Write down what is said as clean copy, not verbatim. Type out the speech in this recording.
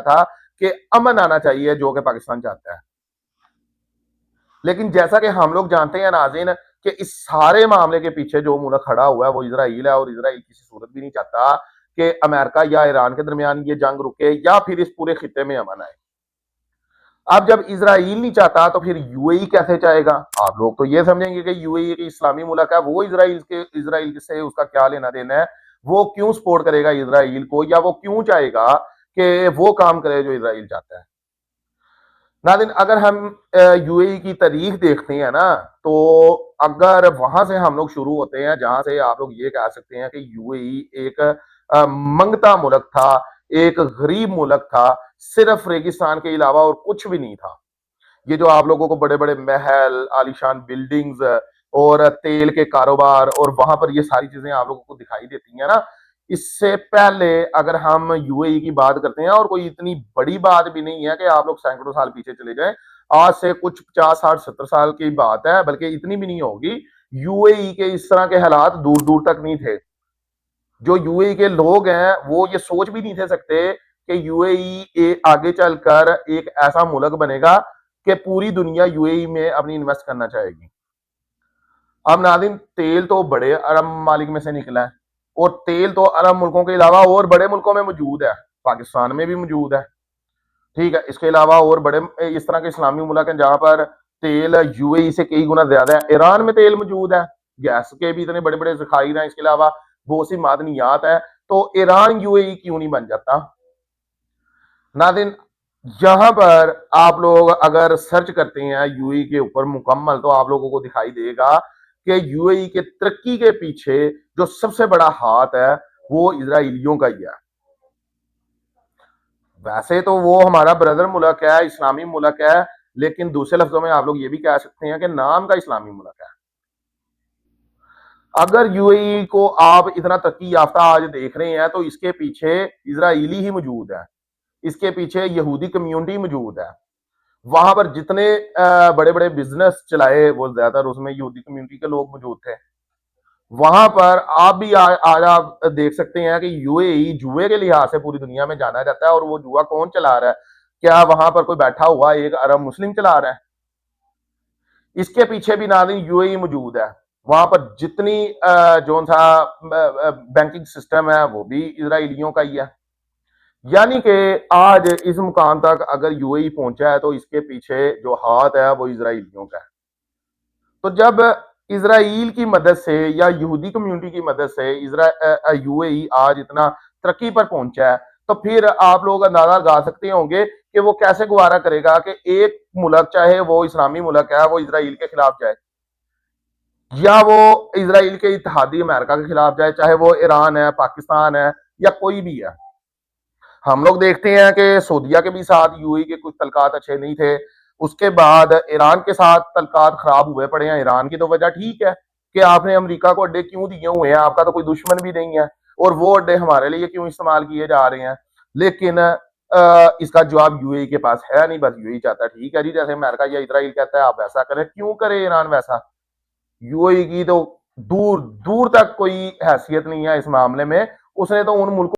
था कि अमन आना चाहिए जो कि पाकिस्तान चाहता है। लेकिन जैसा कि हम लोग जानते हैं नाज़रीन कि इस सारे मामले के पीछे जो मुल्क खड़ा हुआ है वो इजराइल है, और इजराइल किसी सूरत भी नहीं चाहता कि अमेरिका या ईरान के दरमियान ये जंग रुके या फिर इस पूरे खित्ते में अमन आए। अब जब इजराइल नहीं चाहता तो फिर यूएई कैसे चाहेगा? आप लोग तो ये समझेंगे कि यूएई एक इस्लामी मुल्क है, वो इजराइल से उसका क्या लेना देना है, वो क्यों सपोर्ट करेगा इजराइल को, या वो क्यों चाहेगा कि वो काम करे जो इजराइल चाहता है। नादिन अगर हम यूएई की तारीख देखते हैं ना, तो अगर वहां से हम लोग शुरू होते हैं जहां से आप लोग ये कह सकते हैं कि यूएई एक मंगता मुल्क था, एक गरीब मुल्क था, सिर्फ रेगिस्तान के अलावा और कुछ भी नहीं था। ये जो आप लोगों को बड़े बड़े महल, आलीशान बिल्डिंग्स और तेल के कारोबार और वहां पर ये सारी चीजें आप लोगों को दिखाई देती हैं ना, इससे पहले अगर हम यूएई की बात करते हैं, और कोई इतनी बड़ी बात भी नहीं है कि आप लोग सैकड़ों साल पीछे चले जाएं, आज से कुछ 50 60 70 साल की बात है, बल्कि इतनी भी नहीं होगी। यूएई के इस तरह के हालात दूर दूर तक नहीं थे। जो यूएई के लोग हैं वो ये सोच भी नहीं थे सकते कि यूएई आगे चलकर एक ऐसा मुल्क बनेगा कि पूरी दुनिया यूएई में अपनी इन्वेस्ट करना चाहेगी। अब नादिन तेल तो बड़े अरब मालिक में से निकला है, और तेल तो अरब मुल्कों के अलावा और बड़े मुल्कों में मौजूद है, पाकिस्तान में भी मौजूद है। ठीक है, इसके अलावा और बड़े इस तरह के इस्लामी मुल्क हैं जहां पर तेल यूएई से कई गुना ज्यादा है। ईरान में तेल मौजूद है, गैस के भी इतने बड़े बड़े जखायर हैं, इसके अलावा बहुत सी मादनियात है। तो ईरान यूएई क्यों नहीं बन जाता? नादिन यहां पर आप लोग अगर सर्च करते हैं यूएई के ऊपर मुकम्मल, तो आप लोगों को दिखाई देगा कि यूएई के तरक्की के पीछे जो सबसे बड़ा हाथ है वो इजराइलियों का ही है। वैसे तो वो हमारा ब्रदर मुल्क है, इस्लामी मुल्क है, लेकिन दूसरे लफ्जों में आप लोग ये भी कह सकते हैं कि नाम का इस्लामी मुल्क है। अगर यूएई को आप इतना तरक्की याफ्ता आज देख रहे हैं तो इसके पीछे इजराइली ही मौजूद है, इसके पीछे यहूदी कम्युनिटी मौजूद है। वहां पर जितने बड़े बड़े बिजनेस चलाए वो ज्यादातर उसमें यहूदी कम्युनिटी के लोग मौजूद थे। वहां पर आप भी आज आप देख सकते हैं कि यूएई जुए के लिहाज से पूरी दुनिया में जाना जाता है, और वो जुआ कौन चला रहा है? क्या वहां पर कोई बैठा हुआ एक अरब मुस्लिम चला रहा है? इसके पीछे भी नाज़रीन यूएई मौजूद है। वहां पर जितनी जो सा बैंकिंग सिस्टम है वो भी इजराइलियों का ही है। यानी कि आज इस मुकाम तक अगर यूएई पहुंचा है तो इसके पीछे जो हाथ है वो इजराइलियों का है। तो जब इसराइल की मदद से या यहूदी कम्युनिटी की मदद से यूएई आज इतना तरक्की पर पहुंचा है, तो फिर आप लोग अंदाजा लगा सकते होंगे कि वो कैसे गुजारा करेगा कि एक मुल्क, चाहे वो इस्लामी मुल्क है, वो इसराइल के खिलाफ जाए, या वो इसराइल के इत्तेहादी अमेरिका के खिलाफ जाए, चाहे वो ईरान है, पाकिस्तान है, या कोई भी है। हम लोग देखते हैं कि सऊदीया के भी साथ यूएई के कुछ तलकात अच्छे नहीं थे। उसके बाद ईरान के साथ तलकात खराब हुए पड़े हैं। ईरान की तो वजह ठीक है कि आपने अमेरिका को अड्डे क्यों दिए हुए हैं, आपका तो कोई दुश्मन भी नहीं है, और वो अड्डे हमारे लिए क्यों इस्तेमाल किए जा रहे हैं। लेकिन इसका जवाब यूएई के पास है नहीं। बस यूएई चाहता है ठीक है जी, जैसे अमेरिका या इसराइल कहता है आप वैसा करें। क्यों करे ईरान वैसा? यूएई की तो दूर दूर तक कोई हैसियत नहीं है इस मामले में। उसने तो उन मुल्कों